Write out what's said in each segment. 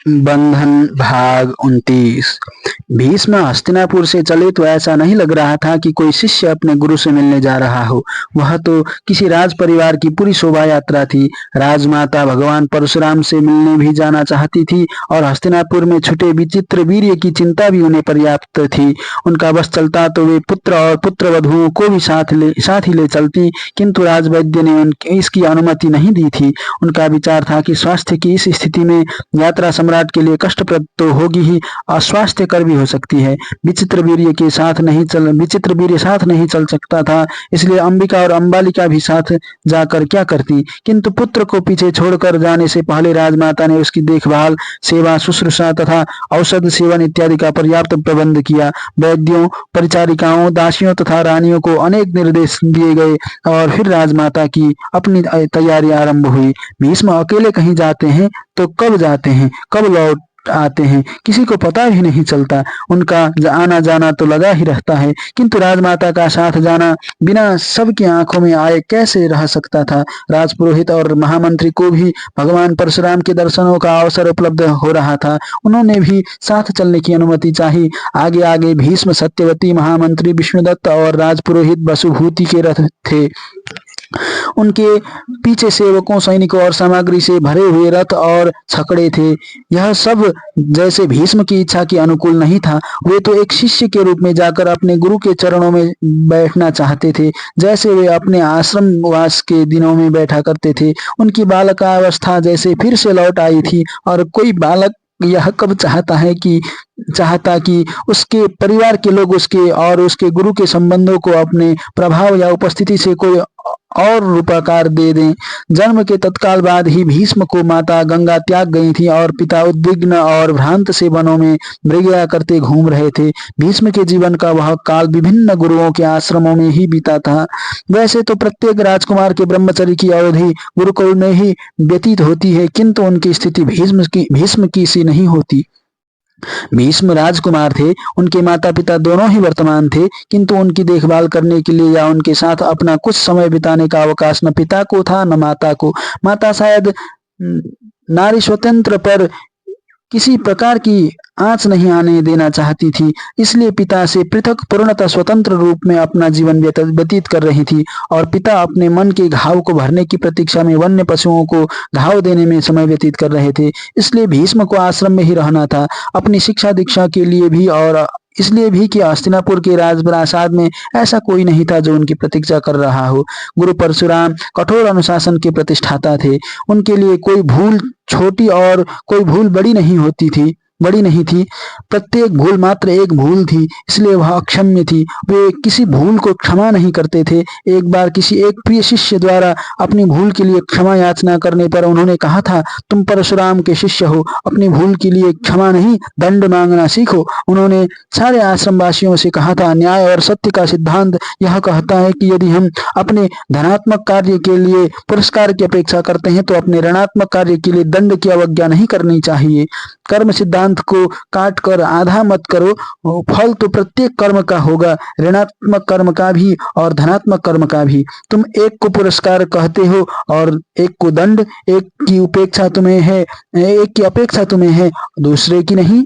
बंधन भाग 29। भीष्म हस्तिनापुर से चले तो ऐसा नहीं लग रहा था कि कोई शिष्य अपने गुरु से मिलने जा रहा हो। वह तो किसी राज परिवार की पूरी शोभा यात्रा थी। राजमाता भगवान परशुराम से मिलने भी जाना चाहती थी और हस्तिनापुर में छुटे विचित्र वीर्य की चिंता भी उन्हें पर्याप्त थी। उनका बस चलता तो वे पुत्र और पुत्र वधुओं को भी साथ ही ले चलती, किंतु राजवैद्य ने इसकी अनुमति नहीं दी थी। उनका विचार था कि स्वास्थ्य की इस स्थिति में यात्रा सम्राट के लिए कष्टप्रद तो होगी ही, अस्वास्थ्यकर भी हो सकती है। विचित्र वीर्य साथ नहीं चल सकता था, इसलिए अंबिका और अंबालिका भी साथ जाकर क्या करती। किंतु पुत्र को पीछे छोड़कर जाने से पहले राजमाता ने उसकी देखभाल, सेवा शुश्रूषा तथा औषध सेवन इत्यादि का पर्याप्त प्रबंध किया। वैद्यों, परिचारिकाओं, दासियों तथा रानियों को अनेक निर्देश दिए गए और फिर राजमाता की अपनी तैयारी आरंभ हुई। भीष्म अकेले कहीं जाते हैं तो कब जाते हैं, कब लौट आते हैं, किसी को पता भी नहीं चलता। उनका आना जाना तो लगा ही रहता है, किंतु राजमाता का साथ जाना बिना सबकी आंखों में आए कैसे रह सकता था। राजपुरोहित और महामंत्री को भी भगवान परशुराम के दर्शनों का अवसर उपलब्ध हो रहा था। उन्होंने भी साथ चलने की अनुमति चाही। आगे आगे भीष्म, सत्यवती, महामंत्री विष्णुदत्त और राजपुरोहित वसुभूति के रथ थे। उनके पीछे सेवकों, सैनिकों और सामग्री से भरे हुए रथ और छकड़े थे। यह सब जैसे भीष्म की इच्छा के अनुकूल नहीं था। वे तो एक शिष्य के रूप में जाकर अपने गुरु के चरणों में बैठना चाहते थे, जैसे वे अपने आश्रमवास के दिनों में बैठा करते थे। उनकी बालकावस्था जैसे फिर से लौट आई थी, और कोई बालक यह कब चाहता कि उसके परिवार के लोग उसके और उसके गुरु के संबंधों को अपने प्रभाव या उपस्थिति से कोई और रूपाकार दे दें। जन्म के तत्काल बाद ही भीष्म को माता गंगा त्याग गई थी और पिता उद्विग्न और भ्रांत से वनों में मृगया करते घूम रहे थे। भीष्म के जीवन का वह काल विभिन्न गुरुओं के आश्रमों में ही बीता था। वैसे तो प्रत्येक राजकुमार के ब्रह्मचर्य की अवधि गुरुकुल में ही व्यतीत होती है, किंतु उनकी स्थिति भीष्म की सी नहीं होती। भीष्म राजकुमार थे, उनके माता पिता दोनों ही वर्तमान थे, किंतु उनकी देखभाल करने के लिए या उनके साथ अपना कुछ समय बिताने का अवकाश न पिता को था न माता को। माता शायद नारी स्वतंत्र पर किसी प्रकार की आंच नहीं आने देना चाहती थी, इसलिए पिता से पृथक पूर्णतः स्वतंत्र रूप में अपना जीवन व्यतीत कर रही थी, और पिता अपने मन के घाव को भरने की प्रतीक्षा में वन्य पशुओं को घाव देने में समय व्यतीत कर रहे थे। इसलिए भीष्म को आश्रम में ही रहना था, अपनी शिक्षा दीक्षा के लिए भी, और इसलिए भी कि हस्तिनापुर के राजप्रासाद में ऐसा कोई नहीं था जो उनकी प्रतीक्षा कर रहा हो। गुरु परशुराम कठोर अनुशासन के प्रतिष्ठाता थे। उनके लिए कोई भूल छोटी और कोई भूल बड़ी नहीं थी। प्रत्येक भूल मात्र एक भूल थी, इसलिए वह अक्षम्य थी। वे किसी भूल को क्षमा नहीं करते थे। एक बार किसी एक प्रिय शिष्य द्वारा अपनी भूल के लिए क्षमा याचना करने पर उन्होंने कहा था, तुम परशुराम के शिष्य हो, अपनी भूल के लिए क्षमा नहीं दंड मांगना सीखो। उन्होंने सारे आश्रमवासियों से कहा था, न्याय और सत्य का सिद्धांत यह कहता है कि यदि हम अपने धनात्मक कार्य के लिए पुरस्कार की अपेक्षा करते हैं तो अपने ऋणात्मक कार्य के लिए दंड की अवज्ञा नहीं करनी चाहिए। कर्म सिद्धांत को काट कर आधा मत करो, फल तो प्रत्येक कर्म का होगा, ऋणात्मक कर्म का भी और धनात्मक कर्म का भी। तुम एक को पुरस्कार कहते हो और एक को दंड, एक की अपेक्षा तुम्हें है, दूसरे की नहीं।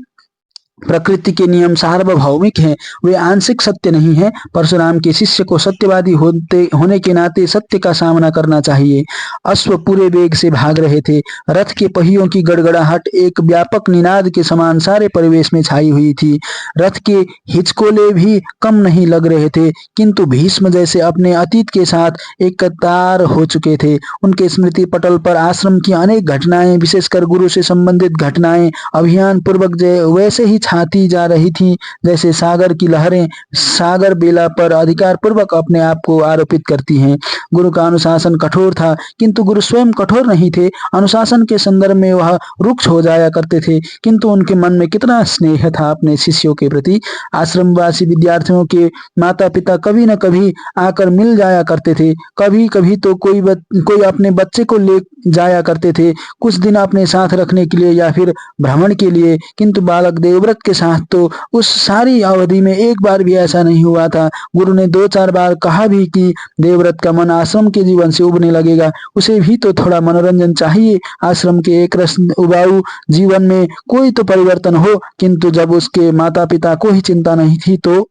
प्रकृति के नियम सार्वभौमिक हैं, वे आंशिक सत्य नहीं है। परशुराम के शिष्य को सत्यवादी होने के नाते सत्य का सामना करना चाहिए। अश्व पूरे वेग से भाग रहे थे। रथ के पहियों की गड़गड़ाहट एक व्यापक निनाद के समान सारे परिवेश में छाई हुई थी। रथ के हिचकोले भी कम नहीं लग रहे थे, किंतु भीष्म जैसे अपने अतीत के साथ एक कतार हो चुके थे। उनके स्मृति पटल पर आश्रम की अनेक घटनाएं, विशेषकर गुरु से संबंधित घटनाएं अभियान पूर्वक वैसे ही छाती जा रही थी जैसे सागर की लहरें सागर बेला पर अधिकार पूर्वक अपने आप को आरोपित करती हैं। गुरु का अनुशासन कठोर था, किंतु गुरु स्वयं कठोर नहीं थे। अनुशासन के संदर्भ में वह रुक्ष हो जाया करते थे, किंतु उनके मन में कितना स्नेह था अपने शिष्यों के प्रति। आश्रमवासी विद्यार्थियों के माता पिता कभी न कभी आकर मिल जाया करते थे। कभी कभी तो कोई अपने बच्चे को ले जाया करते थे, कुछ दिन अपने साथ रखने के लिए या फिर भ्रमण के लिए, किंतु बालक देवव्रत देवव्रत के साथ तो उस सारी अवधि में एक बार भी ऐसा नहीं हुआ था। गुरु ने 2-4 बार कहा भी कि देवव्रत का मन आश्रम के जीवन से उबने लगेगा, उसे भी तो थोड़ा मनोरंजन चाहिए। आश्रम के एक रस उबाऊ जीवन में कोई तो परिवर्तन हो। किंतु जब उसके माता पिता को ही चिंता नहीं थी तो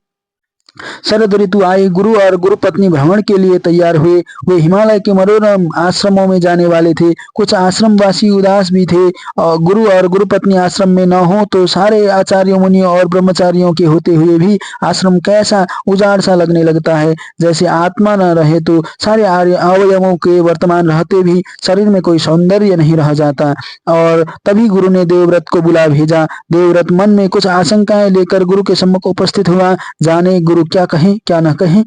शरद ऋतु आई। गुरु और गुरु पत्नी भ्रमण के लिए तैयार हुए। वे हिमालय के मनोरम आश्रमों में जाने वाले थे। कुछ आश्रमवासी उदास भी थे। और गुरु पत्नी आश्रम में न हो तो सारे आचार्यों मुनियों और ब्रह्मचारियों के होते हुए भी आश्रम कैसा उजाड़ सा लगने लगता है। जैसे आत्मा न रहे तो सारे अवयवों के वर्तमान रहते भी शरीर में कोई सौंदर्य नहीं रह जाता। और तभी गुरु ने देवव्रत को बुला भेजा। देवव्रत मन में कुछ आशंकाएं लेकर गुरु के सम्मुख उपस्थित हुआ। जाने गुरु क्या कहें क्या न कहें।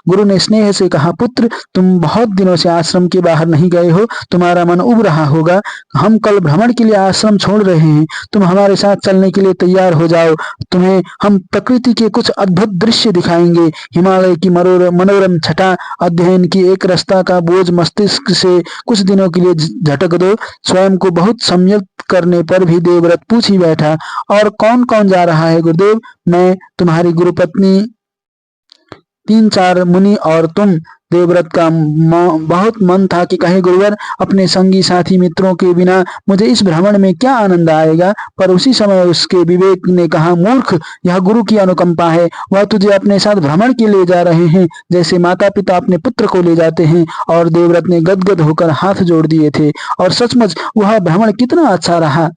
गुरु ने स्नेह से कहा, पुत्र तुम बहुत दिनों से आश्रम के बाहर नहीं गए हो, तुम्हारा मन उब रहा होगा। हम कल भ्रमण के लिए आश्रम छोड़ रहे हैं, तुम हमारे साथ चलने के लिए तैयार हो जाओ। तुम्हें हम प्रकृति के कुछ अद्भुत दृश्य दिखाएंगे। हिमालय की मनोरम छटा अध्ययन की एक रास्ता का बोझ मस्तिष्क से कुछ दिनों के लिए झटक दो। स्वयं को बहुत संयत करने पर भी देवव्रत पूछ ही बैठा, और कौन कौन जा रहा है गुरुदेव? मैं, तुम्हारी गुरुपत्नी, 3-4 मुनि और तुम। देवव्रत का बहुत मन था कि कहे, गुरुवर अपने संगी साथी मित्रों के बिना मुझे इस भ्रमण में क्या आनंद आएगा। पर उसी समय उसके विवेक ने कहा, मूर्ख, यह गुरु की अनुकंपा है। वह तुझे अपने साथ भ्रमण के लिए जा रहे हैं, जैसे माता पिता अपने पुत्र को ले जाते हैं। और देवव्रत ने गदगद होकर हाथ जोड़ दिए थे। और सचमुच वह भ्रमण कितना अच्छा रहा।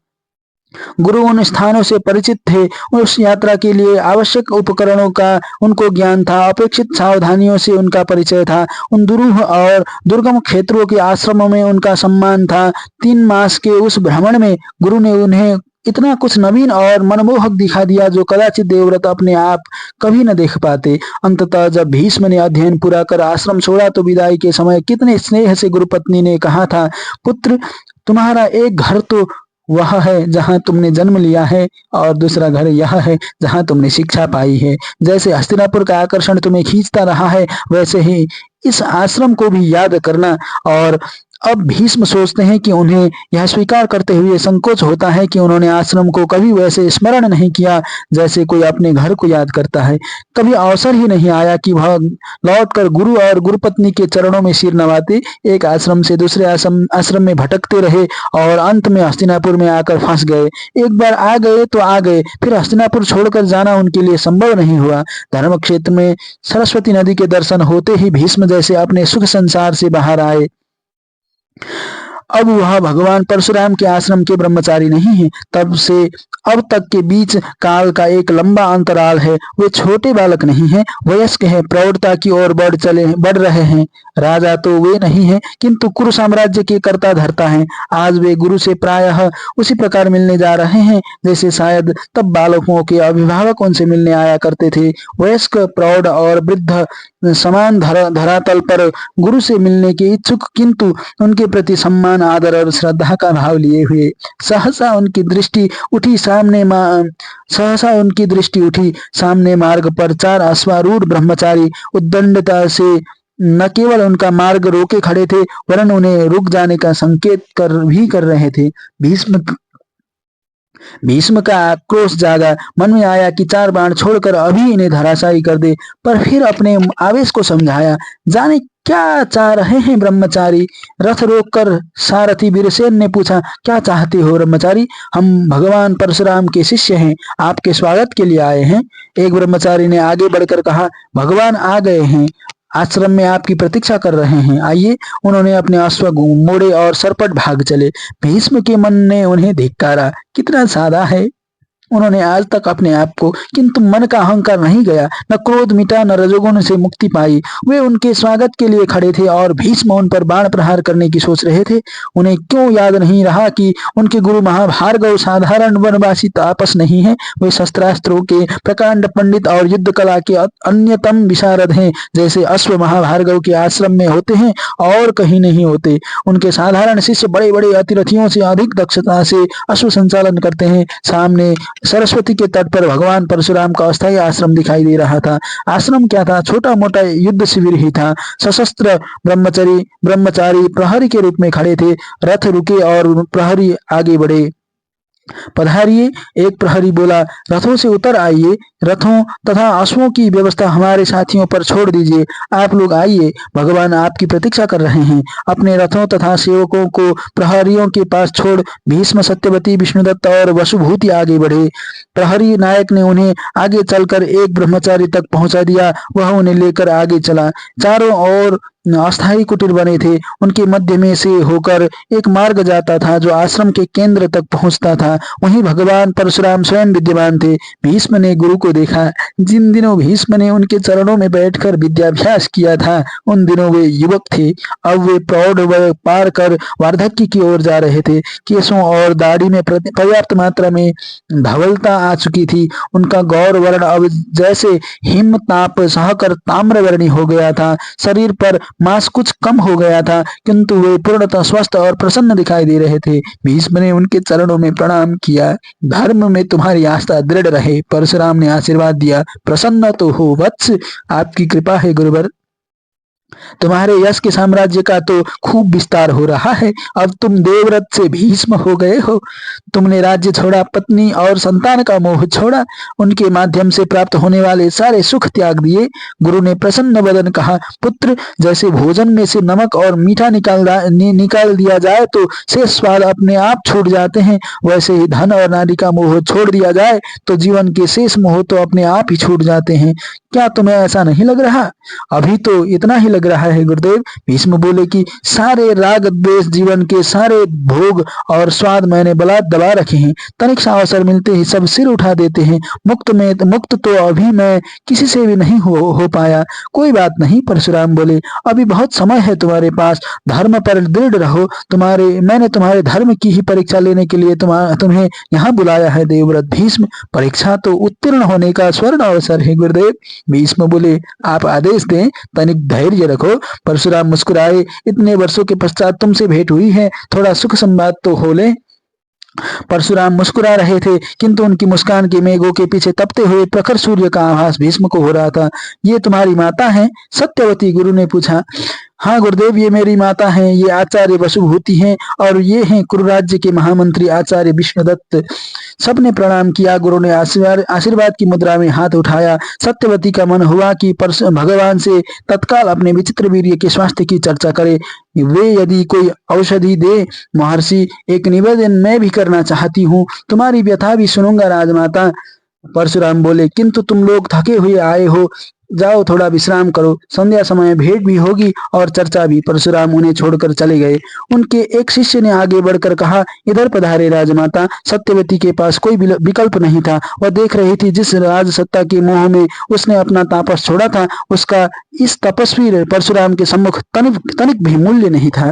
गुरु उन स्थानों से परिचित थे। उस यात्रा के लिए आवश्यक उपकरणों का उनको ज्ञान था। अपेक्षित सावधानियों से उनका परिचय था। उन दुरूह और दुर्गम क्षेत्रों के आश्रमों में उनका सम्मान था। 3 मास के उस भ्रमण में गुरु ने उन्हें इतना कुछ नवीन और मनमोहक दिखा दिया जो कदाचित देवव्रत अपने आप कभी न देख पाते। अंततः जब भीष्म ने अध्ययन पूरा कर आश्रम छोड़ा तो विदाई के समय कितने स्नेह से गुरुपत्नी ने कहा था, पुत्र तुम्हारा एक घर तो वह है जहां तुमने जन्म लिया है, और दूसरा घर यह है जहां तुमने शिक्षा पाई है। जैसे हस्तिनापुर का आकर्षण तुम्हें खींचता रहा है, वैसे ही इस आश्रम को भी याद करना। और अब भीष्म सोचते हैं कि उन्हें यह स्वीकार करते हुए संकोच होता है कि उन्होंने आश्रम को कभी वैसे स्मरण नहीं किया जैसे कोई अपने घर को याद करता है। कभी अवसर ही नहीं आया कि वह लौटकर गुरु और गुरुपत्नी के चरणों में सिर नवाते। एक आश्रम से दूसरे आश्रम में भटकते रहे और अंत में हस्तिनापुर में आकर फंस गए। एक बार आ गए तो आ गए, फिर हस्तिनापुर छोड़कर जाना उनके लिए संभव नहीं हुआ। धर्म क्षेत्र में सरस्वती नदी के दर्शन होते ही भीष्म जैसे अपने सुख संसार से बाहर आए। अब वह भगवान परशुराम के आश्रम के ब्रह्मचारी नहीं है। तब से अब तक के बीच काल का एक लंबा अंतराल है। वे छोटे बालक नहीं हैं, वयस्क हैं, प्रौढ़ता की ओर बढ़ रहे हैं। राजा तो वे नहीं हैं, किंतु कुरु साम्राज्य के कर्ता धर्ता हैं। आज वे गुरु से प्रायः उसी प्रकार मिलने जा रहे हैं जैसे शायद तब बालकों के अभिभावक उनसे मिलने आया करते थे। वयस्क, प्रौढ़ और वृद्ध समान धरातल पर गुरु से मिलने के इच्छुक, किंतु उनके प्रति सम्मान, आदर और श्रद्धा का भाव लिए हुए। सहसा उनकी दृष्टि उठी सामने मार्ग पर 4 अश्वारूढ़ ब्रह्मचारी उद्दंडता से न केवल उनका मार्ग रोके खड़े थे, वरन उन्हें रुक जाने का संकेत कर रहे थे। भीष्म का आक्रोश जागा। मन में आया कि 4 बाण छोड़कर अभी इन्हें धराशायी कर दे, पर फिर अपने आवेश को समझाया। जाने क्या चाह रहे हैं ब्रह्मचारी? रथ रोककर सारथी वीरसेन ने पूछा, क्या चाहते हो ब्रह्मचारी? हम भगवान परशुराम के शिष्य हैं, आपके स्वागत के लिए आए हैं। एक ब्रह्मचारी ने आगे बढ़कर कहा, भगवान आ गए हैं, आश्रम में आपकी प्रतीक्षा कर रहे हैं, आइए। उन्होंने अपने अश्व मोड़े और सरपट भाग चले। भीष्म के मन ने उन्हें धिक्कारा। कितना सादा है। उन्होंने आज तक अपने आप को, किंतु मन का अहंकार नहीं गया, न क्रोध मिटा, न रजोगुण से मुक्ति पाई। वे उनके स्वागत के लिए खड़े थे और भीष्म उन पर बाण प्रहार करने की सोच रहे थे। उन्हें क्यों याद नहीं रहा कि उनके गुरु महाभार्गव साधारण वनवासी तापस नहीं है। वे शस्त्रास्त्रों के प्रकांड पंडित और युद्ध कला के अन्यतम विशारद हैं। जैसे अश्व महाभार्गव के आश्रम में होते हैं और कहीं नहीं होते। उनके साधारण शिष्य बड़े बड़े अतिरथियों से अधिक दक्षता से अश्व संचालन करते हैं। सामने सरस्वती के तट पर भगवान परशुराम का अस्थायी आश्रम दिखाई दे रहा था। आश्रम क्या था? छोटा मोटा युद्ध शिविर ही था। सशस्त्र ब्रह्मचारी प्रहरी के रूप में खड़े थे। रथ रुके और प्रहरी आगे बढ़े। पधारिए। एक प्रहरी बोला, रथों से उतर आइए, रथों तथा अश्वों की व्यवस्था हमारे साथियों पर छोड़ दीजिए। आप लोग आइए, भगवान आपकी प्रतीक्षा कर रहे हैं। अपने रथों तथा सेवकों को प्रहरियों के पास छोड़ भीष्म, सत्यवती, विष्णुदत्त और वसुभूति आगे बढ़े। प्रहरी नायक ने उन्हें आगे चलकर एक ब्रह्मचारी तक पहुंचा दिया। वह उन्हें लेकर आगे चला। चारों ओर अस्थायी कुटीर बने थे। उनके मध्य में से होकर एक मार्ग जाता था जो आश्रम के केंद्र तक पहुंचता था। वहीं भगवान परशुराम स्वयं विद्यमान थे। भीष्म ने गुरु को देखा। जिन दिनों भीष्म ने उनके चरणों में बैठकर विद्याभ्यास किया था, उन दिनों वे युवक थे। अब वे प्रौढ़ वय पार कर वार्धक्य की ओर जा रहे थे। केशों और दाढ़ी में पर्याप्त मात्रा में धवलता आ चुकी थी। उनका गौर वर्ण अब जैसे हिम ताप सहकर ताम्रवर्णी हो गया था। शरीर पर मांस कुछ कम हो गया था, किंतु वे पूर्णतः स्वस्थ और प्रसन्न दिखाई दे रहे थे। भीष्म ने उनके चरणों में प्रणाम किया। धर्म में तुम्हारी आस्था दृढ़ रहे। परशुराम ने आशीर्वाद दिया। प्रसन्न तो हो वत्स, आपकी कृपा है गुरुवर। तुम्हारे यश के साम्राज्य का तो खूब विस्तार हो रहा है। अब तुम देवव्रत से भीष्म हो गए हो। तुमने राज्य छोड़ा, पत्नी और संतान का मोह छोड़ा, उनके माध्यम से प्राप्त होने वाले सारे सुख त्याग दिए। गुरु ने प्रसन्न वदन कहा, पुत्र, जैसे भोजन में से नमक और मीठा निकाल दिया जाए तो शेष स्वाद अपने आप छूट जाते हैं, वैसे ही धन और नारी का मोह छोड़ दिया जाए तो जीवन के शेष मोह तो अपने आप ही छूट जाते हैं। क्या तुम्हें ऐसा नहीं लग रहा? अभी तो इतना ही लग रहा है गुरुदेव। भीष्म बोले कि सारे राग द्वेष, जीवन के सारे भोग और स्वाद मैंने दबा रखे हैं। तनिक सा अवसर मिलते ही सब सिर उठा देते हैं। मुक्त तो अभी मैं किसी से भी नहीं हो पाया। कोई बात नहीं, परशुराम बोले, अभी बहुत समय है तुम्हारे पास। धर्म पर दृढ़ रहो। मैंने तुम्हारे धर्म की ही परीक्षा लेने के लिए तुम्हें यहाँ बुलाया है देवव्रत भीष्म। परीक्षा तो उत्तीर्ण होने का स्वर्ण अवसर है गुरुदेव। भीष्म बोले, आप आदेश दें, तनिक धैर्य रखो। परशुराम मुस्कुराए, इतने वर्षों के पश्चात तुमसे भेंट हुई है, थोड़ा सुख संवाद तो हो ले। परशुराम मुस्कुरा रहे थे, किंतु उनकी मुस्कान के मेघों के पीछे तपते हुए प्रखर सूर्य का आभास भीष्म को हो रहा था। ये तुम्हारी माता है? सत्यवती, गुरु ने पूछा। हाँ गुरुदेव, ये मेरी माता हैं। ये आचार्य वसुभूति हैं और ये हैं कुरुराज्य के महामंत्री आचार्य विष्णुदत्त। सबने प्रणाम किया। गुरु ने आशीर्वाद की मुद्रा में हाथ उठाया। सत्यवती का मन हुआ कि भगवान से तत्काल अपने विचित्र वीर्य के स्वास्थ्य की चर्चा करे। वे यदि कोई औषधि दे। महर्षि, एक निवेदन मैं भी करना चाहती हूँ। तुम्हारी व्यथा भी सुनूंगा राजमाता। परशुराम बोले, किंतु तुम लोग थके हुए आए हो, जाओ थोड़ा विश्राम करो। संध्या समय भेंट भी होगी और चर्चा भी। परशुराम उन्हें छोड़कर चले गए। उनके एक शिष्य ने आगे बढ़कर कहा, इधर पधारे राजमाता। सत्यवती के पास कोई विकल्प नहीं था। वह देख रही थी जिस राजसत्ता के मोह में उसने अपना तापस छोड़ा था, उसका इस तपस्वी परशुराम के सम्मुख तनिक भी मूल्य नहीं था।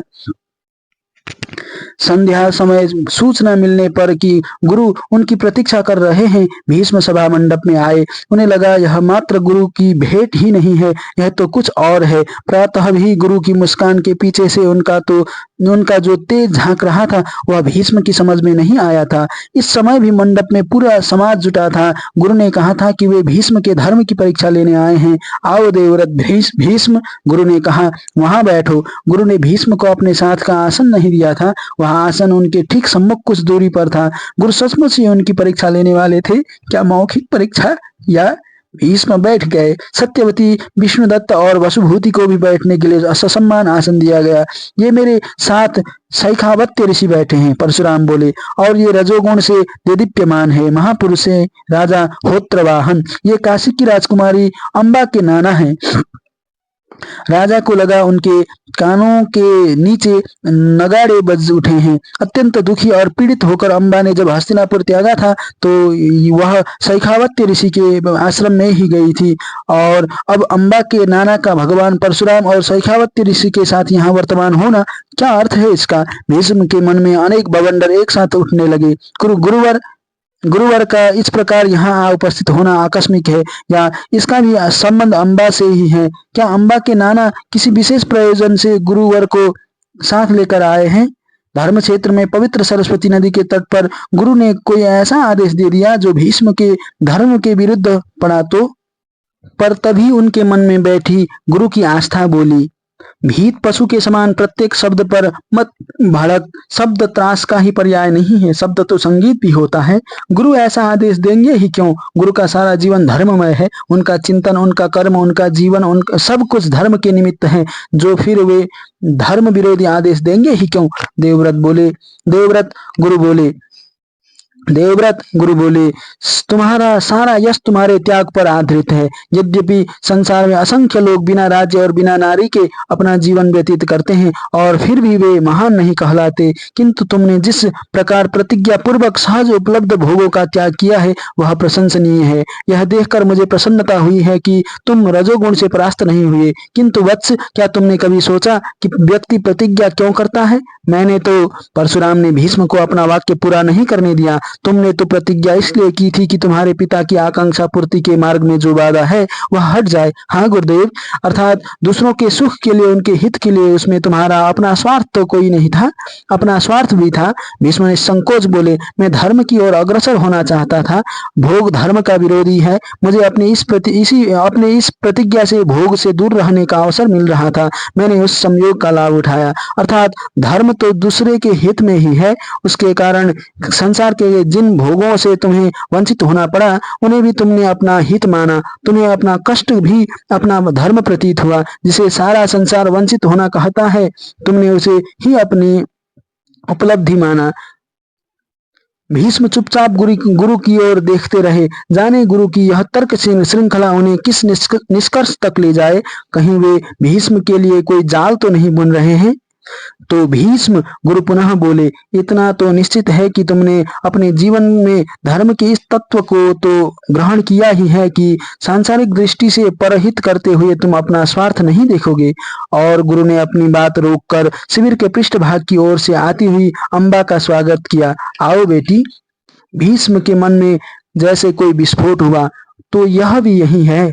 संध्या समय सूचना मिलने पर कि गुरु उनकी प्रतीक्षा कर रहे हैं, भीष्म सभा मंडप में आए। उन्हें लगा यह मात्र गुरु की भेंट ही नहीं है, यह तो कुछ और है। प्रातः भी गुरु की मुस्कान के पीछे से उनका जो तेज झांक रहा था वह भीष्म की समझ में नहीं आया था। इस समय भी मंडप में पूरा समाज जुटा था। गुरु ने कहा था कि वे भीष्म के धर्म की परीक्षा लेने आए हैं। आओ देवव्रत भीष्म, गुरु ने कहा, वहां बैठो। गुरु ने भीष्म को अपने साथ का आसन नहीं दिया था। वह आसन उनके ठीक सम्मुख कुछ दूरी पर था। गुरु सचमुच ही उनकी परीक्षा लेने वाले थे। क्या मौखिक परीक्षा? या भीष्म बैठ गए। सत्यवती, विष्णुदत्त और वसुभूति को भी बैठने के लिए ससम्मान आसन दिया गया। ये मेरे साथ सैखावत्य ऋषि बैठे हैं, परशुराम बोले, और ये रजोगुण से देदीप्यमान है। महापुरुष है राजा होत्रवाहन। ये काशी की राजकुमारी अम्बा के नाना है। राजा को लगा उनके कानों के नीचे नगाड़े बज उठे हैं। अत्यंत दुखी और पीड़ित होकर अम्बा ने जब हस्तिनापुर त्यागा था तो वह सैखावत्य ऋषि के आश्रम में ही गई थी, और अब अम्बा के नाना का भगवान परशुराम और सैखावत्य ऋषि के साथ यहाँ वर्तमान होना, क्या अर्थ है इसका? भीष्म के मन में अनेक बवंडर एक साथ उठने लगे। गुरुवर का इस प्रकार यहाँ उपस्थित होना आकस्मिक है, या इसका भी संबंध अम्बा से ही है? क्या अम्बा के नाना किसी विशेष प्रयोजन से गुरुवर को साथ लेकर आए हैं? धर्म क्षेत्र में पवित्र सरस्वती नदी के तट पर गुरु ने कोई ऐसा आदेश दे दिया जो भीष्म के धर्म के विरुद्ध पड़ा तो? पर तभी उनके मन में बैठी गुरु की आस्था बोली, भीत पशु के समान प्रत्येक शब्द पर मत भड़क। शब्द त्रास का ही पर्याय नहीं है, शब्द तो संगीत भी होता है। गुरु ऐसा आदेश देंगे ही क्यों? गुरु का सारा जीवन धर्ममय है। उनका चिंतन, उनका कर्म, उनका जीवन, उनका सब कुछ धर्म के निमित्त है। जो फिर वे धर्म विरोधी आदेश देंगे ही क्यों? देवव्रत गुरु बोले, तुम्हारा सारा यश तुम्हारे त्याग पर आधारित है। यद्यपि संसार में असंख्य लोग बिना राज्य और बिना नारी के अपना जीवन व्यतीत करते हैं और फिर भी वे महान नहीं कहलाते, किंतु तुमने जिस प्रकार प्रतिज्ञा पूर्वक सहज उपलब्ध भोगों का त्याग किया है वह प्रशंसनीय है। यह देखकर मुझे प्रसन्नता हुई है कि तुम रजोगुण से परास्त नहीं हुए। किंतु वत्स, क्या तुमने कभी सोचा कि व्यक्ति प्रतिज्ञा क्यों करता है? मैंने तो, परशुराम ने भीष्म को अपना वाक्य पूरा नहीं करने दिया, तुमने तो प्रतिज्ञा इसलिए की थी कि तुम्हारे पिता की आकांक्षा पूर्ति के मार्ग में जो बाधा है वह हट जाए। हाँ गुरुदेव, अर्थात दूसरों के सुख के लिए, उनके हित के लिए, उसमें तुम्हारा अपना स्वार्थ तो कोई नहीं था, अपना स्वार्थ भी था। भीष्म ने संकोच बोले, मैं धर्म की ओर अग्रसर होना चाहता था। भोग धर्म का विरोधी है। मुझे अपने इस प्रतिज्ञा से, भोग से दूर रहने का अवसर मिल रहा था। मैंने उस संयोग का लाभ उठाया। अर्थात धर्म तो दूसरे के हित में ही है। उसके कारण संसार के जिन भोगों से तुम्हें वंचित होना पड़ा उन्हें भी तुमने अपना हित माना। तुम्हें अपना कष्ट भी अपना धर्म प्रतीत हुआ। जिसे सारा संसार वंचित होना कहता है, तुमने उसे ही अपनी उपलब्धि माना। भीष्म चुपचाप गुरु की ओर देखते रहे। जाने गुरु की यह तर्क श्रृंखला उन्हें किस निष्कर्ष तक ले जाए। कहीं वे भीष्म के लिए कोई जाल तो नहीं बुन रहे हैं। तो भीष्म, गुरु पुनः बोले, इतना तो निश्चित है कि तुमने अपने जीवन में धर्म के इस तत्व को तो ग्रहण किया ही है कि सांसारिक दृष्टि से परहित करते हुए तुम अपना स्वार्थ नहीं देखोगे। और गुरु ने अपनी बात रोककर शिविर के पृष्ठभाग की ओर से आती हुई अम्बा का स्वागत किया। आओ बेटी। भीष्म के मन में जैसे कोई विस्फोट हुआ। तो यह भी यही है।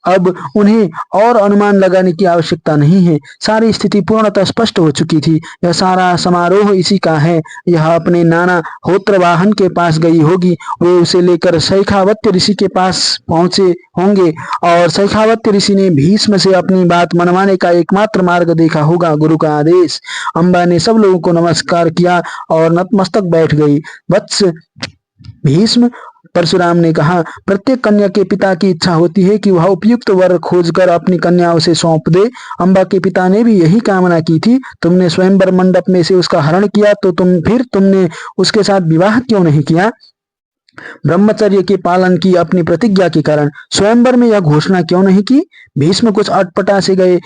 अब उन्हें और अनुमान लगाने की आवश्यकता नहीं है। सारी स्थिति पूर्णतः स्पष्ट हो चुकी थी। यह सारा समारोह इसी का है। यह अपने नाना होत्रवाहन के पास गई होगी। वे उसे लेकर शैखावत्य ऋषि के पास पहुंचे होंगे और शैखावत्य ऋषि ने भीष्म से अपनी बात मनवाने का एकमात्र मार्ग देखा होगा, गुरु का आदेश। अम्बा ने सब लोगों को नमस्कार किया और नतमस्तक बैठ गई। वत्स भीष्म, परशुराम ने कहा, प्रत्येक कन्या के पिता की इच्छा होती है कि वह उपयुक्त वर खोजकर अपनी कन्या उसे सौंप दे। अम्बा के पिता ने भी यही कामना की थी। तुमने स्वयंवर मंडप में से उसका हरण किया तो तुमने उसके साथ विवाह क्यों नहीं किया? ब्रह्मचर्य के पालन की अपनी प्रतिज्ञा के कारण स्वयंवर में यह घोषणा क्यों नहीं की? भीष्म कुछ अटपटा से गए।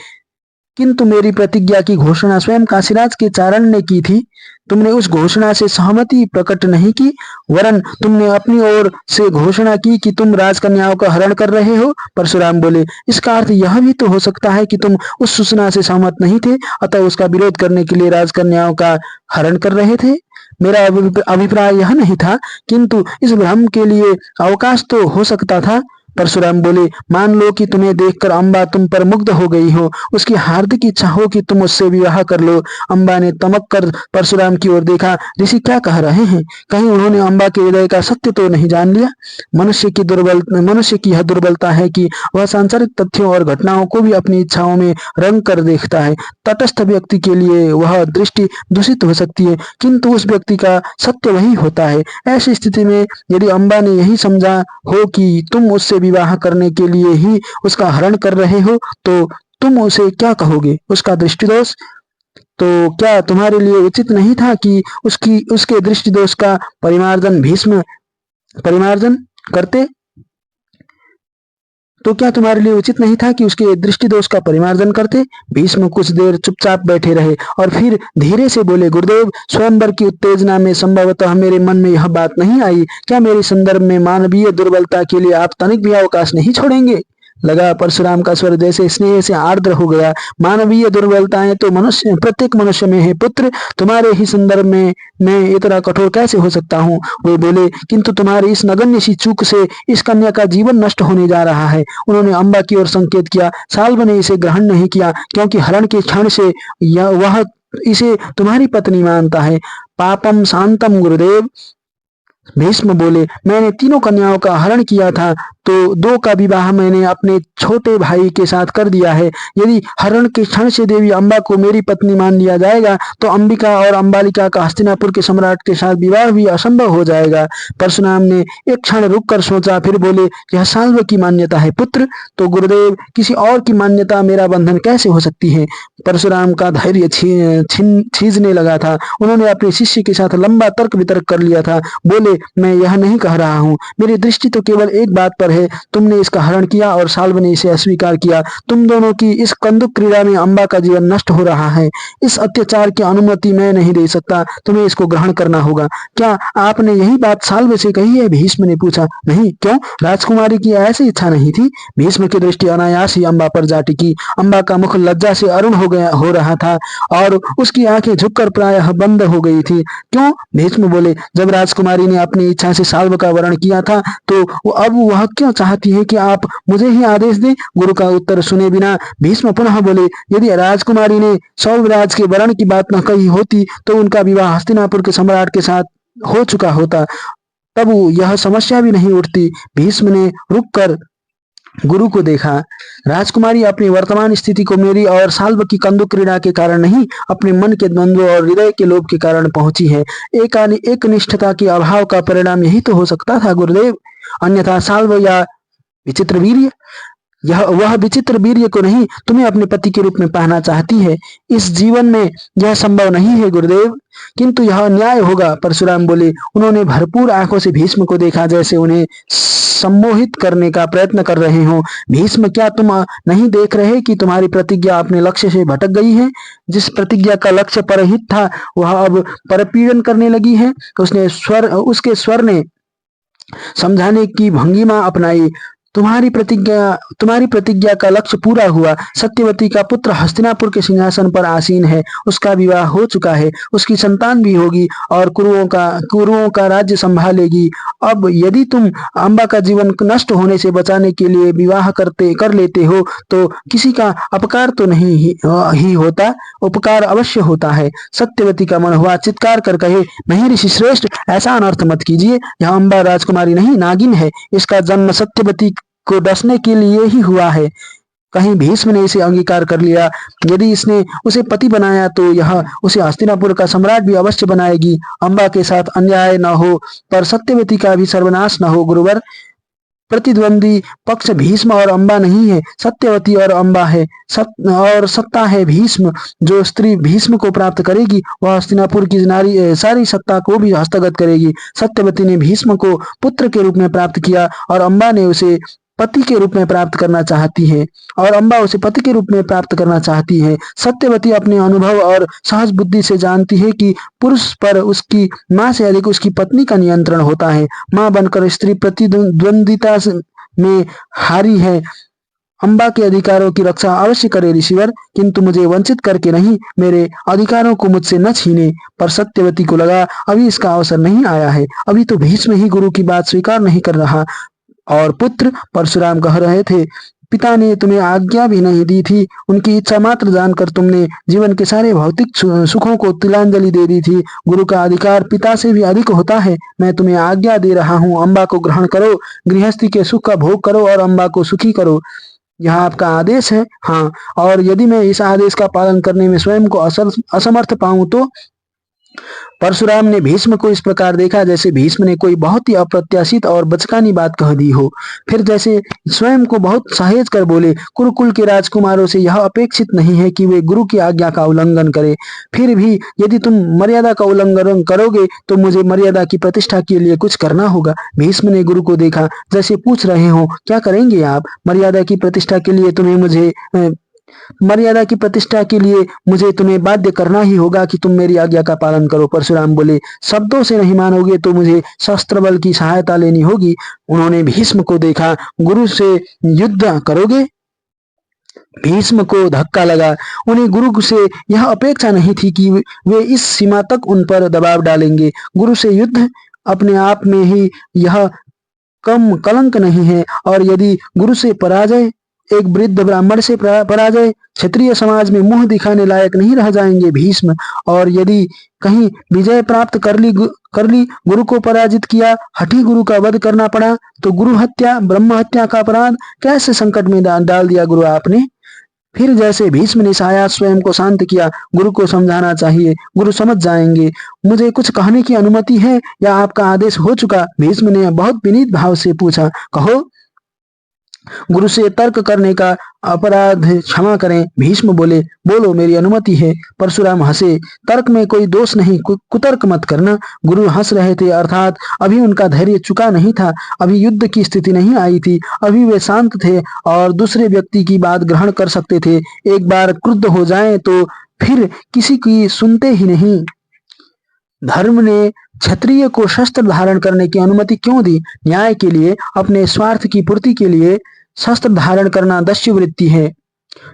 किंतु मेरी प्रतिज्ञा की घोषणा स्वयं काशीराज के चारण ने की थी। तुमने उस घोषणा से सहमति प्रकट नहीं की, वरन तुमने अपनी ओर से घोषणा की कि तुम राजकन्याओं का हरण कर रहे हो। परशुराम बोले, इसका अर्थ यह भी तो हो सकता है कि तुम उस सूचना से सहमत नहीं थे, अतः उसका विरोध करने के लिए राजकन्याओं का हरण कर रहे थे। मेरा अभिप्राय यह नहीं था, किंतु इस भ्रम के लिए अवकाश तो हो सकता था। परशुराम बोले, मान लो कि तुम्हें देखकर अम्बा तुम पर मुग्ध हो गई हो, उसकी हार्दिक इच्छा हो कि तुम उससे विवाह कर लो। अम्बा ने तमक कर परशुराम की ओर देखा। ऋषि क्या कह रहे हैं? कहीं उन्होंने अम्बा के हृदय का सत्य तो नहीं जान लिया? मनुष्य की यह दुर्बलता है कि वह सांसारिक तथ्यों और घटनाओं को भी अपनी इच्छाओं में रंग कर देखता है। तटस्थ व्यक्ति के लिए वह दृष्टि दूषित हो सकती है, किंतु उस व्यक्ति का सत्य वही होता है। ऐसी स्थिति में यदि अम्बा ने यही समझा हो कि तुम उससे विवाह करने के लिए ही उसका हरण कर रहे हो, तो तुम उसे क्या कहोगे? उसका दृष्टिदोष? तो क्या तुम्हारे लिए उचित नहीं था कि उसके दृष्टिदोष का परिमार्जन करते? तो क्या तुम्हारे लिए उचित नहीं था कि उसके दृष्टिदोष का परिमार्जन करते? भीष्म कुछ देर चुपचाप बैठे रहे और फिर धीरे से बोले, गुरुदेव, स्वयंवर की उत्तेजना में संभवतः मेरे मन में यह बात नहीं आई। क्या मेरे संदर्भ में मानवीय दुर्बलता के लिए आप तनिक भी अवकाश नहीं छोड़ेंगे? लगा परशुराम का स्वर जैसे स्नेह से आर्द्र हो गया। मानवीय दुर्बलताएं तो प्रत्येक मनुष्य में है पुत्र। तुम्हारे ही संदर्भ में मैं इतना कठोर कैसे हो सकता हूँ? वे बोले, किंतु तुम्हारी इस नगण्य सी चूक से इस कन्या का जीवन नष्ट होने जा रहा है। उन्होंने अम्बा की ओर संकेत किया। साल्व ने इसे ग्रहण नहीं किया, क्योंकि हरण के क्षण से वह इसे तुम्हारी पत्नी मानता है। पापम शांतम गुरुदेव। भीष्म बोले, मैंने तीनों कन्याओं का हरण किया था तो दो का विवाह मैंने अपने छोटे भाई के साथ कर दिया है। यदि हरण के क्षण से देवी अम्बा को मेरी पत्नी मान लिया जाएगा तो अंबिका और अंबालिका का हस्तिनापुर के सम्राट के साथ विवाह भी असंभव हो जाएगा। परशुराम ने एक क्षण रुककर सोचा, फिर बोले, यह साल्व की मान्यता है पुत्र, तो गुरुदेव किसी और की मान्यता मेरा बंधन कैसे हो सकती है। परशुराम का धैर्य छीजने लगा था। उन्होंने अपने शिष्य के साथ लंबा तर्क वितर्क कर लिया था। बोले, मैं यह नहीं कह रहा हूँ, मेरी दृष्टि तो केवल एक बात पर है। तुमने इसका हरण किया और साल्व ने इसे अस्वीकार किया। तुम दोनों की इस कंदुक क्रीड़ा में अम्बा का जीवन नष्ट हो रहा है। इस अत्याचार की अनुमति मैं नहीं दे सकता। तुम्हें इसको ग्रहण करना होगा। क्या आपने यही बात साल्व से कही है? भीष्म ने पूछा। नहीं, क्यों? राजकुमारी की ऐसी इच्छा नहीं थी। भीष्म की दृष्टि अनायास ही अम्बा पर जा टिकी। अम्बा का मुख लज्जा से अरुण हो रहा था और उसकी आंखें झुककर प्रायः बंद हो गई थी। क्यों? भीष्म बोले, जब राजकुमारी ने अपनी इच्छा से साल्व का वरण किया था तो अब वह क्यों चाहती है कि आप मुझे ही आदेश दें? गुरु का उत्तर सुने बिना भीष्म पुनः बोले, यदि राजकुमारी ने सौभराज के वरण की बात न कही होती तो उनका विवाह हस्तिनापुर के सम्राट के साथ हो चुका होता, तब यह समस्या भी नहीं उठती। भीष्म ने रुककर गुरु को देखा। राजकुमारी अपनी वर्तमान स्थिति को मेरी और साल्व की कंदुक क्रीड़ा के कारण नहीं, अपने मन के द्वंद्व और हृदय के लोभ के कारण पहुंची है। एक निष्ठता के अभाव का परिणाम यही तो हो सकता था गुरुदेव, अन्यथा साल्व या विचित्र वीर्य, वह विचित्र वीर्य को नहीं, तुम्हें अपने पति के रूप में पाना चाहती है। इस जीवन में यह संभव नहीं है गुरुदेव, किंतु यह न्याय होगा। परशुराम बोले। उन्होंने भरपूर आंखों से भीष्म को देखा, जैसे उन्हें सम्मोहित करने का प्रयत्न कर रहे हो। भीष्म, क्या तुम नहीं देख रहे कि तुम्हारी प्रतिज्ञा अपने लक्ष्य से भटक गई है? जिस प्रतिज्ञा का लक्ष्य परहित था वह अब परपीड़न करने लगी है। उसके स्वर ने समझाने की भंगिमा अपनाई। तुम्हारी प्रतिज्ञा का लक्ष्य पूरा हुआ। सत्यवती का पुत्र हस्तिनापुर के सिंहासन पर आसीन है। उसका विवाह हो चुका है। उसकी संतान भी होगी और कुरुओं का राज्य संभालेगी। अब यदि तुम अम्बा का जीवन नष्ट होने से बचाने के लिए विवाह कर लेते हो तो किसी का अपकार तो नहीं ही होता, उपकार अवश्य होता है। सत्यवती का मन हुआ, चित्कार कर कहे, नहीं ऋषि श्रेष्ठ, ऐसा अनर्थ मत कीजिए। यह अम्बा राजकुमारी नहीं, नागिन है। इसका जन्म सत्यवती को डसने के लिए ही हुआ है। कहीं भीष्म ने इसे अंगीकार कर लिया। यदि इसने उसे पति बनाया तो यह उसे हस्तिनापुर का सम्राट भी अवश्य बनाएगी। अम्बा के साथ अन्याय न हो पर सत्यवती का भी सर्वनाश न हो गुरुवर। प्रतिद्वंदी पक्ष भीष्म और अम्बा नहीं है, सत्यवती और अम्बा है। और सत्ता है भीष्म। जो स्त्री भीष्म को प्राप्त करेगी वह हस्तिनापुर की सारी सत्ता को भी हस्तगत करेगी। सत्यवती ने भीष्म को पुत्र के रूप में प्राप्त किया और अम्बा ने उसे पति के रूप में प्राप्त करना चाहती है सत्यवती अपने अनुभव और सहज बुद्धि से जानती है कि पुरुष पर उसकी माँ से अधिक उसकी पत्नी का नियंत्रण होता है। माँ बनकर स्त्री प्रतिद्वंदिता में हारी है। अम्बा के अधिकारों की रक्षा अवश्य करे ऋषिवर, किंतु मुझे वंचित करके नहीं, मेरे अधिकारों को मुझसे न छीने। पर सत्यवती को लगा अभी इसका अवसर नहीं आया है। अभी तो भीष्म ही गुरु की बात स्वीकार नहीं कर रहा। और पुत्र, परशुराम कह रहे थे, पिता ने तुम्हें आज्ञा भी नहीं दी थी। उनकी इच्छा मात्र जानकर तुमने जीवन के सारे भौतिक सुखों को तिलांजलि दे दी थी। गुरु का अधिकार पिता से भी अधिक होता है। मैं तुम्हें आज्ञा दे रहा हूँ, अम्बा को ग्रहण करो, गृहस्थी के सुख का भोग करो और अम्बा को सुखी करो। यह आपका आदेश है। हाँ, और यदि मैं इस आदेश का पालन करने में स्वयं को असमर्थ पाऊं तो? परशुराम ने भीष्म को इस प्रकार देखा जैसे भीष्म ने कोई बहुत ही अप्रत्याशित और बचकानी बात कह दी हो। फिर जैसे स्वयं को बहुत सहेज कर बोले, कुरुकुल के राजकुमारों से यह अपेक्षित नहीं है कि वे गुरु की आज्ञा का उल्लंघन करें। फिर भी यदि तुम मर्यादा का उल्लंघन करोगे तो मुझे मर्यादा की प्रतिष्ठा के लिए कुछ करना होगा। भीष्म ने गुरु को देखा जैसे पूछ रहे हो, क्या करेंगे आप? मर्यादा की प्रतिष्ठा के लिए मुझे तुम्हें बाध्य करना ही होगा कि तुम मेरी आज्ञा का पालन करो। परशुराम बोले, शब्दों से नहीं मानोगे तो मुझे शस्त्र बल की सहायता लेनी होगी। उन्होंने भीष्म को देखा, गुरु से युद्ध करोगे? भीष्म को धक्का लगा। उन्हें गुरु से यह अपेक्षा नहीं थी कि वे इस सीमा तक उन पर दबाव डालेंगे। गुरु से युद्ध अपने आप में ही यह कम कलंक नहीं है, और यदि गुरु से पराजय एक वृद्ध ब्राह्मण से पराजय, क्षत्रिय समाज में मुंह दिखाने लायक नहीं रह जाएंगे भीष्म। और यदि कहीं विजय प्राप्त कर ली, गुरु को पराजित किया, हठी गुरु का वध करना पड़ा, तो गुरु हत्या, ब्रह्म हत्या का अपराध कैसे संकट में डाल दिया गुरु आपने। फिर जैसे भीष्म ने सायास स्वयं को शांत किया, गुरु को समझाना चाहिए, गुरु समझ जाएंगे। मुझे कुछ कहने की अनुमति है या आपका आदेश हो चुका? भीष्म ने बहुत विनीत भाव से पूछा। कहो। गुरु से तर्क करने का अपराध क्षमा करें। भीष्म बोले। बोलो, मेरी अनुमति है। परशुराम हंसे। तर्क में कोई दोष नहीं, कुतर्क मत करना। गुरु हंस रहे थे, अर्थात अभी उनका धैर्य चुका नहीं था, अभी युद्ध की स्थिति नहीं आई थी, अभी वे शांत थे और दूसरे व्यक्ति की बात ग्रहण कर सकते थे। एक बार क्रुद्ध हो जाएं तो फिर किसी की सुनते ही नहीं। धर्म ने क्षत्रिय को शस्त्र धारण करने की अनुमति क्यों दी? न्याय के लिए, अपने स्वार्थ की पूर्ति के लिए शस्त्र धारण करना दस्युवृत्ति है।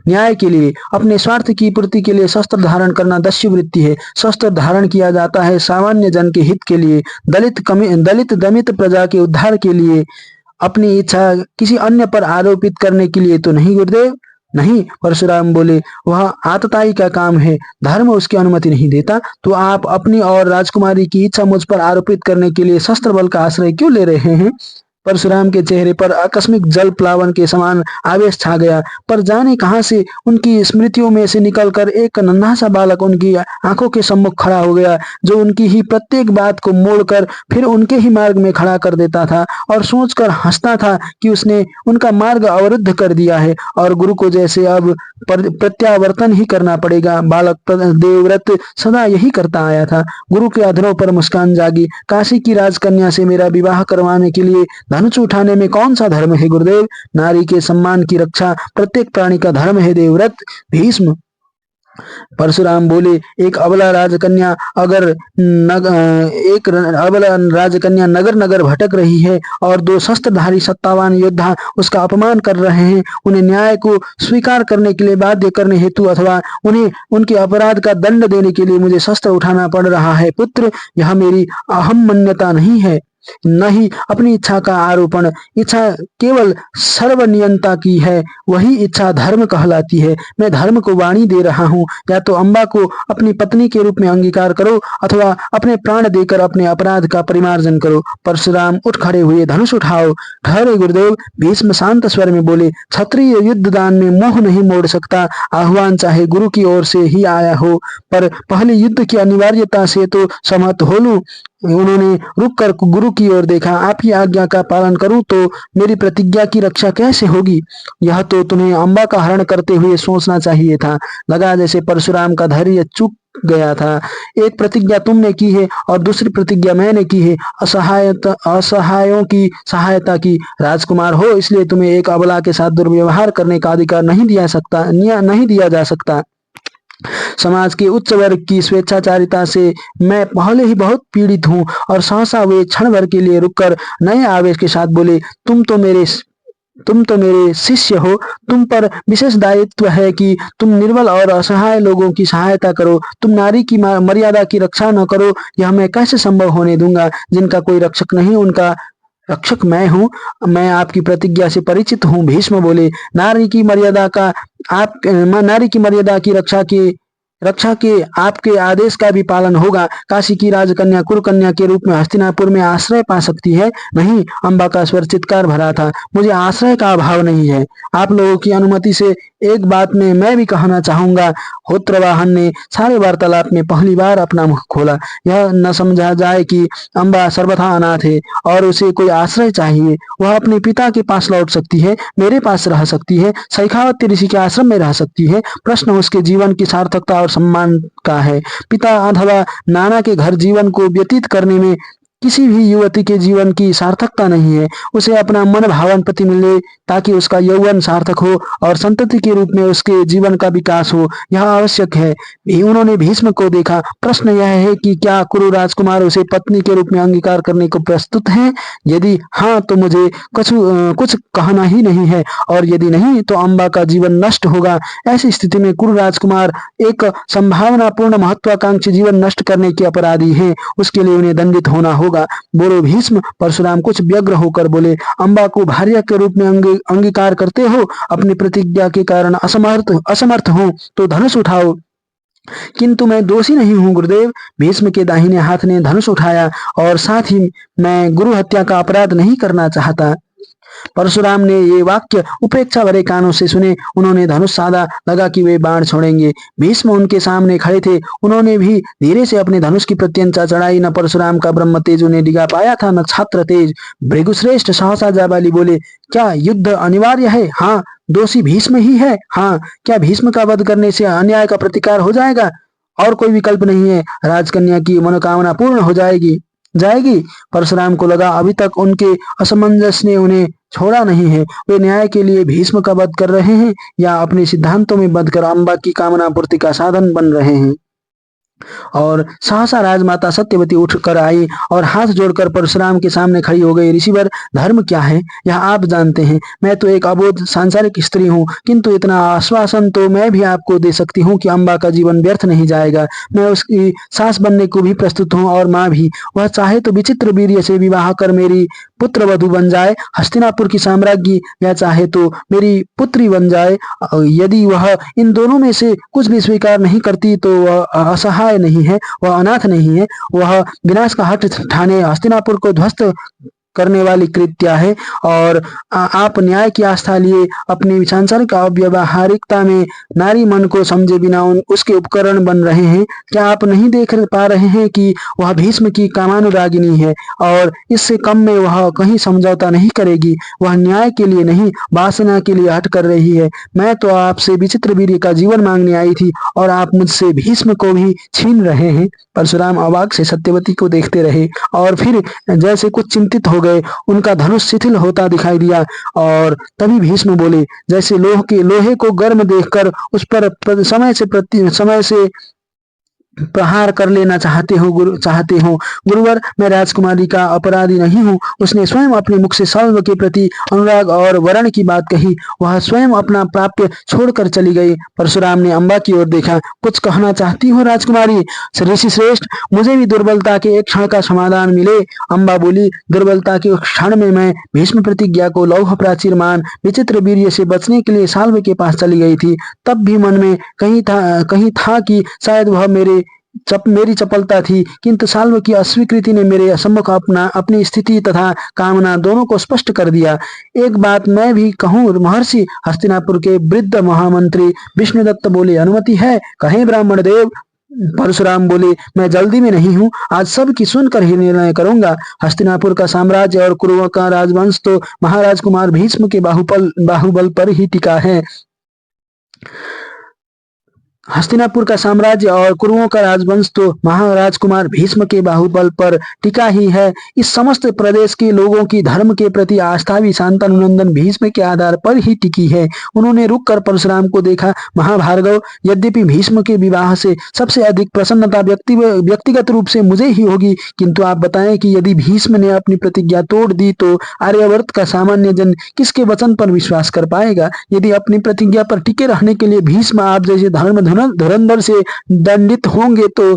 न्याय के लिए, अपने स्वार्थ की पूर्ति के लिए शस्त्र धारण करना दस्युवृत्ति है। शस्त्र धारण किया जाता है सामान्य जन के हित के लिए, दलित दमित प्रजा के उद्धार के लिए। अपनी इच्छा किसी अन्य पर आरोपित करने के लिए तो नहीं गुरुदेव। नहीं, परशुराम बोले, वह आतताई का काम है, धर्म उसकी अनुमति नहीं देता। तो आप अपनी और राजकुमारी की इच्छा मुझ पर आरोपित करने के लिए शस्त्र बल का आश्रय क्यों ले रहे हैं? परशुराम के चेहरे पर आकस्मिक जल प्लावन के समान आवेश छा गया, पर जाने कहां से उनकी स्मृतियों में से निकलकर एक नन्हा सा बालक उनकी आंखों के सम्मुख खड़ा हो गया, जो उनकी ही प्रत्येक बात को मोड़कर फिर उनके ही मार्ग में खड़ा कर देता था और सोचकर हंसता था कि उसने उनका मार्ग अवरुद्ध कर दिया है और गुरु को जैसे अब प्रत्यावर्तन ही करना पड़ेगा। बालक देवव्रत सदा यही करता आया था। गुरु के अधरों पर मुस्कान जागी। काशी की राजकन्या से मेरा विवाह करवाने के लिए धनुष उठाने में कौन सा धर्म है गुरुदेव? नारी के सम्मान की रक्षा प्रत्येक प्राणी का धर्म है देवव्रत। भीष्म। परशुराम बोले, एक अबला राजकन्या नगर नगर भटक रही है और दो शस्त्रधारी सत्तावान योद्धा उसका अपमान कर रहे हैं। उन्हें न्याय को स्वीकार करने के लिए बाध्य करने हेतु अथवा उन्हें उनके अपराध का दंड देने के लिए मुझे शस्त्र उठाना पड़ रहा है। पुत्र, यह मेरी अहम्मन्यता नहीं है, न ही अपनी इच्छा का आरोपण। इच्छा केवल सर्वनियंता की है, वही इच्छा धर्म कहलाती है। मैं धर्म को वाणी दे रहा हूँ, या तो अम्बा को अपनी पत्नी के रूप में अंगीकार करो अथवा अपने प्राण देकर अपने अपराध का परिमार्जन करो। परशुराम उठ खड़े हुए। धनुष उठाओ। ठहरे गुरुदेव। भीष्म शांत स्वर में बोले, क्षत्रिय युद्ध दान में मोह नहीं मोड़ सकता। आह्वान चाहे गुरु की ओर से ही आया हो, पर पहले युद्ध की अनिवार्यता से तो सहमत हो लूं। उन्होंने रुक कर गुरु की ओर देखा। आपकी आज्ञा का पालन करूं तो मेरी प्रतिज्ञा की रक्षा कैसे होगी? यह तो तुम्हें अम्बा का हरण करते हुए सोचना चाहिए था। लगा जैसे परशुराम का धैर्य चूक गया था। एक प्रतिज्ञा तुमने की है और दूसरी प्रतिज्ञा मैंने की है, असहायों की सहायता की। राजकुमार हो, इसलिए तुम्हें एक अबला के साथ दुर्व्यवहार करने का अधिकार नहीं दिया जा सकता। समाज के उच्च वर्ग की स्वेच्छाचारिता से मैं पहले ही बहुत पीड़ित हूँ। और सहसा वे क्षण भर के लिए रुककर नए आवेश के साथ बोले, तुम तो मेरे शिष्य हो। तुम पर विशेष दायित्व है कि तुम निर्बल और असहाय लोगों की सहायता करो। तुम नारी की मर्यादा की रक्षा न करो, यह मैं कैसे संभव होने दूंगा? जिनका कोई रक्षक नहीं, उनका रक्षक मैं हूँ। मैं आपकी प्रतिज्ञा से परिचित हूँ। भीष्म बोले, नारी की मर्यादा की रक्षा के आपके आदेश का भी पालन होगा। काशी की राजकन्या कुरुकन्या के रूप में हस्तिनापुर में आश्रय पा सकती है। नहीं, अम्बा का स्वर चित्कार भरा था। मुझे आश्रय का अभाव नहीं है। आप लोगों की अनुमति से एक बात में मैं भी कहना चाहूंगा। होत्रवाहन ने सारे वार्तालाप में पहली बार अपना मुख खोला। यह न समझा जाए कि अम्बा सर्वथा अनाथ है और उसे कोई आश्रय चाहिए। वह अपने पिता के पास लौट सकती है, मेरे पास रह सकती है, शैखावती ऋषि के आश्रम में रह सकती है। प्रश्न उसके जीवन की सार्थकता और सम्मान का है। पिता अथवा नाना के घर जीवन को व्यतीत करने में किसी भी युवती के जीवन की सार्थकता नहीं है। उसे अपना मन भावन पति मिले ताकि उसका यौवन सार्थक हो और संतति के रूप में उसके जीवन का विकास हो, यह आवश्यक है। उन्होंने भीष्म को देखा। प्रश्न यह है कि क्या कुरु राजकुमार उसे पत्नी के रूप में अंगीकार करने को प्रस्तुत हैं? यदि हाँ, तो मुझे कुछ कहना ही नहीं है, और यदि नहीं तो अम्बा का जीवन नष्ट होगा। ऐसी स्थिति में कुरु राजकुमार एक संभावनापूर्ण महत्वाकांक्षी जीवन नष्ट करने के अपराधी हैं। उसके लिए उन्हें दंडित होना होगा। होगा। बोलो भीष्म। परशुराम कुछ व्यग्र होकर बोले, अम्बा को भार्या के रूप में अंगीकार करते हो, अपनी प्रतिज्ञा के कारण असमर्थ हो तो धनुष उठाओ। किंतु मैं दोषी नहीं हूँ गुरुदेव। भीष्म के दाहिने हाथ ने धनुष उठाया और साथ ही मैं गुरु हत्या का अपराध नहीं करना चाहता। परशुराम ने ये वाक्य उपेक्षा भरे कानों से सुने। उन्होंने धनुष साधा, लगा कि वे बाण छोड़ेंगे। भीष्म उनके सामने खड़े थे। उन्होंने भी धीरे से अपने धनुष की प्रत्यंचा चढ़ाई। न परशुराम का ब्रह्म तेज उन्हें डिगा पाया था, न छात्र तेज। भृगुश्रेष्ठ सहसा जाबाली बोले, क्या युद्ध अनिवार्य है? हाँ। दोषी भीष्म ही है? हाँ। क्या भीष्म का वध करने से अन्याय का प्रतिकार हो जाएगा? और कोई विकल्प नहीं है। राजकन्या की मनोकामना पूर्ण हो जाएगी। परशुराम को लगा अभी तक उनके असमंजस ने उन्हें छोड़ा नहीं है। वे न्याय के लिए भीष्म का वध कर रहे हैं या अपने सिद्धांतों में बंधकर अम्बा की कामना पूर्ति का साधन बन रहे हैं। और सहसा राजमाता सत्यवती उठकर आई और हाथ जोड़कर परशुराम के सामने खड़ी हो गई। ऋषिवर, धर्म क्या है यह आप जानते हैं। मैं तो एक अबोध सांसारिक स्त्री हूँ, किंतु इतना आश्वासन तो मैं भी आपको दे सकती हूँ कि अम्बा का जीवन व्यर्थ नहीं जाएगा। मैं उसकी सास बनने को भी प्रस्तुत हूँ और माँ भी। वह चाहे तो विचित्र वीर्य से विवाह कर मेरी पुत्र वधु बन जाए, हस्तिनापुर की साम्राज्ञी, या चाहे तो मेरी पुत्री बन जाए। यदि वह इन दोनों में से कुछ भी स्वीकार नहीं करती तो वह असहाय नहीं है, वह अनाथ नहीं है। वह विनाश का हठ ठाने हस्तिनापुर को ध्वस्त करने वाली कृत्या है। और आप न्याय की आस्था लिए अपनी सांसारिक अव्यवहारिकता में नारी मन को समझे बिना उसके उपकरण बन रहे हैं। क्या आप नहीं देख पा रहे हैं कि वह भीष्म की कामानुरागिनी है और इससे कम में वह कहीं समझौता नहीं करेगी। वह न्याय के लिए नहीं, वासना के लिए हट कर रही है। मैं तो आपसे विचित्र वीर्य का जीवन मांगने आई थी और आप मुझसे भीष्म को भी छीन रहे हैं। परशुराम अवाक से सत्यवती को देखते रहे और फिर जैसे कुछ चिंतित हो गए। उनका धनुष शिथिल होता दिखाई दिया और तभी भीष्म बोले, जैसे लोहे को गर्म देखकर उस पर समय से प्रहार कर लेना चाहते हो गुरुवर, मैं राजकुमारी का अपराधी नहीं हूँ। उसने स्वयं अपने मुख से सल्व के प्रति अनुराग और वरण की बात कही। वह स्वयं अपना प्राप्य छोड़कर चली गई। परशुराम ने अम्बा की ओर देखा। कुछ कहना चाहती हो राजकुमारी? ऋषि श्रेष्ठ, मुझे भी दुर्बलता के एक क्षण का समाधान मिले। अम्बा बोली, दुर्बलता के उस क्षण में मैं भीष्म प्रतिज्ञा को लौह प्राचीर मान विचित्र वीर्य से बचने के लिए साल्व के पास चली गई थी। तब भी मन में कहीं था कि शायद वह मेरी चपलता थी, किंतु साल्व की अस्वीकृति ने मेरे सम्मुख अपनी स्थिति तथा कामना दोनों को स्पष्ट कर दिया। एक बात मैं भी कहूँ महर्षि? हस्तिनापुर के वृद्ध महामंत्री विष्णुदत्त बोले, अनुमति है, कहें ब्राह्मण देव। परशुराम बोले, मैं जल्दी में नहीं हूँ, आज सब की सुनकर ही निर्णय करूंगा। हस्तिनापुर का साम्राज्य और कुरुओं का राजवंश तो महाराज कुमार भीष्म के बाहुबल पर ही टिका है। हस्तिनापुर का साम्राज्य और कुरुओं का राजवंश तो महाराज कुमार भीष्म के बाहुबल पर टिका ही है। इस समस्त प्रदेश के लोगों की धर्म के प्रति आस्था भी शांतनुनंदन भीष्म के आधार पर ही टिकी है। उन्होंने रुककर परशुराम को देखा। महाभार्गव, यद्यपि भीष्म के विवाह से सबसे अधिक प्रसन्नता व्यक्तिगत रूप से मुझे ही होगी, किंतु आप बताएं कि यदि भीष्म ने अपनी प्रतिज्ञा तोड़ दी तो आर्यावर्त का सामान्य जन किसके वचन पर विश्वास कर पाएगा? यदि अपनी प्रतिज्ञा पर टिके रहने के लिए भीष्म आप जैसे धुरंधर से दंडित होंगे तो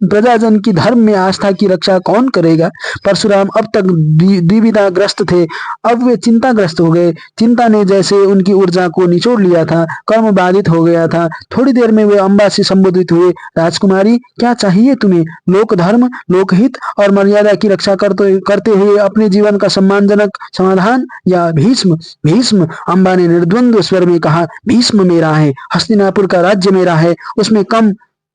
प्रजाजन की धर्म में आस्था की रक्षा कौन करेगा? परशुराम अब तक द्विविधाग्रस्त थे, अब वे चिंताग्रस्त हो गए। चिंता ने जैसे उनकी ऊर्जा को निचोड़ लिया था, कर्म बाधित हो गया था। थोड़ी देर में वे अम्बा से संबोधित हुए, राजकुमारी, क्या चाहिए तुम्हें? लोक धर्म, लोकहित और मर्यादा की रक्षा करते हुए अपने जीवन का सम्मानजनक समाधान, या भीष्म? अम्बा ने निर्द्वंद्व स्वर में कहा, भीष्म मेरा है, हस्तिनापुर का राज्य मेरा है,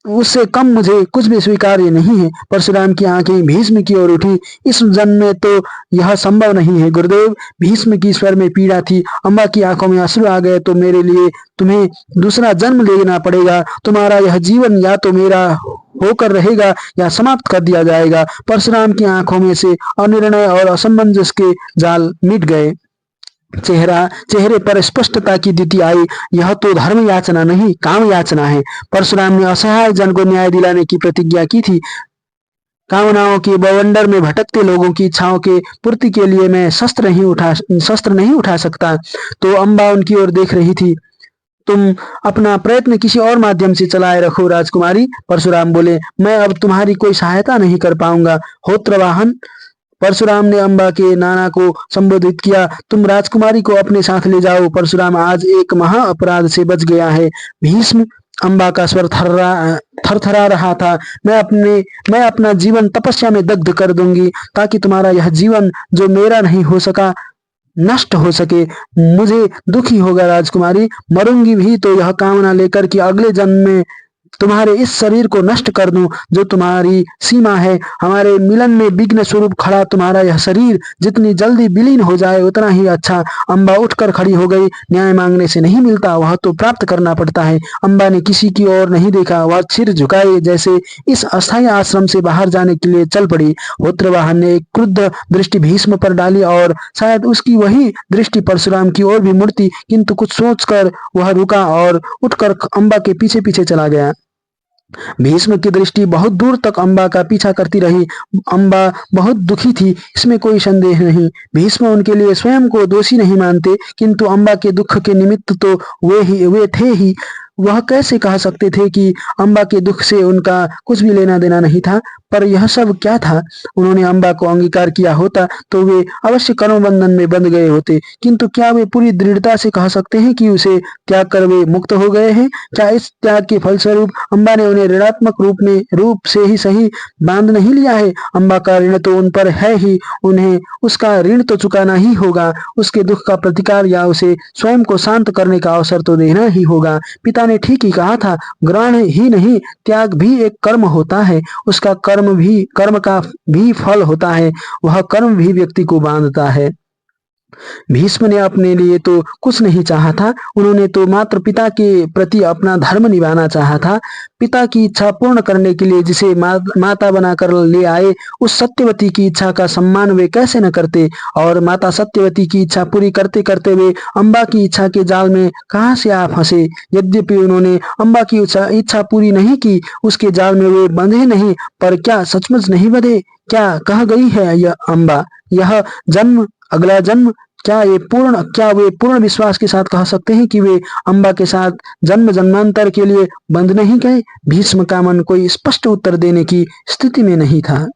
उससे कम मुझे कुछ भी स्वीकार्य नहीं है। परशुराम की आंखें भीष्म की ओर उठी। इस जन्म में तो यह संभव नहीं है गुरुदेव। भीष्म की स्वर में पीड़ा थी। अम्बा की आंखों में अश्रु आ गए। तो मेरे लिए तुम्हें दूसरा जन्म लेना पड़ेगा। तुम्हारा यह जीवन या तो मेरा होकर रहेगा या समाप्त कर दिया जाएगा। परशुराम की आंखों में से अनिर्णय और असमंजस के जाल मिट गए। चेहरे पर स्पष्टता की द्युति आई। यह तो धर्म याचना नहीं, काम याचना है। परशुराम ने असहाय जन को न्याय दिलाने की प्रतिज्ञा की थी। कामनाओं के बवंडर में भटकते लोगों की इच्छाओं के पूर्ति के लिए मैं शस्त्र नहीं उठा सकता। तो अम्बा उनकी ओर देख रही थी। तुम अपना प्रयत्न किसी और माध्यम से चलाए रखो राजकुमारी। परशुराम बोले, मैं अब तुम्हारी कोई सहायता नहीं कर पाऊंगा। होत्रवाहन, परशुराम ने अम्बा के नाना को संबोधित किया, तुम राजकुमारी को अपने साथ ले जाओ। परशुराम आज एक महा अपराध से बच गया है। भीष्म, अम्बा का स्वर थरथरा रहा था। मैं अपना जीवन तपस्या में दग्ध कर दूंगी ताकि तुम्हारा यह जीवन जो मेरा नहीं हो सका नष्ट हो सके। मुझे दुखी होगा राजकुमारी, मरूंगी भी तो यह कामना लेकर कि अगले जन्म में तुम्हारे इस शरीर को नष्ट कर दूं जो तुम्हारी सीमा है। हमारे मिलन में विघ्न स्वरूप खड़ा तुम्हारा यह शरीर जितनी जल्दी विलीन हो जाए उतना ही अच्छा। अम्बा उठकर खड़ी हो गई। न्याय मांगने से नहीं मिलता, वह तो प्राप्त करना पड़ता है। अम्बा ने किसी की ओर नहीं देखा, वह सिर झुकाए जैसे इस अस्थायी आश्रम से बाहर जाने के लिए चल पड़ी। होत्रवाहन ने एक क्रुद्ध दृष्टि भीष्म पर डाली और शायद उसकी वही दृष्टि परशुराम की ओर भी मुड़ती, किंतु कुछ सोचकर वह रुका और उठकर अम्बा के पीछे पीछे चला गया। भीष्म की दृष्टि बहुत दूर तक अम्बा का पीछा करती रही। अम्बा बहुत दुखी थी, इसमें कोई संदेह नहीं। भीष्म उनके लिए स्वयं को दोषी नहीं मानते, किंतु अम्बा के दुख के निमित्त तो वे थे ही। वह कैसे कह सकते थे कि अम्बा के दुख से उनका कुछ भी लेना देना नहीं था। पर यह सब क्या था? उन्होंने अम्बा को अंगीकार किया होता तो वे अवश्य कर्म बंधन में बंध गए होते, किंतु क्या वे पूरी दृढ़ता से कह सकते हैं कि उसे त्याग कर वे मुक्त हो गए हैं? क्या इस त्याग के फलस्वरूप अम्बा ने उन्हें ऋणात्मक रूप से ही सही बांध नहीं लिया है? अम्बा का ऋण तो उन पर है ही, उन्हें उसका ऋण तो चुकाना ही होगा। उसके दुख का प्रतिकार या उसे स्वयं को शांत करने का अवसर तो देना ही होगा। पिता ने ठीक ही कहा था, ग्रहण ही नहीं त्याग भी एक कर्म होता है। उसका कर्म का भी फल होता है। वह कर्म भी व्यक्ति को बांधता है। भीष्म ने अपने लिए तो कुछ नहीं चाहा था, उन्होंने तो मात्र पिता के प्रति अपना धर्म निभाना चाहा था। पिता की इच्छा पूर्ण करने के लिए जिसे माता बनाकर ले आए, उस सत्यवती की इच्छा का सम्मान वे कैसे न करते। और माता सत्यवती की इच्छा पूरी करते करते वे अम्बा की इच्छा के जाल में कहां से आ फंसे। यद्यपि उन्होंने अम्बा की इच्छा पूरी नहीं की, उसके जाल में वे बंधे नहीं, पर क्या सचमुच नहीं बंधे? क्या कह गई है यह अम्बा? यह जन्म, अगला जन्म, क्या वे पूर्ण विश्वास के साथ कह सकते हैं कि वे अम्बा के साथ जन्म जन्मांतर के लिए बंध नहीं गए? भीष्म का मन कोई स्पष्ट उत्तर देने की स्थिति में नहीं था।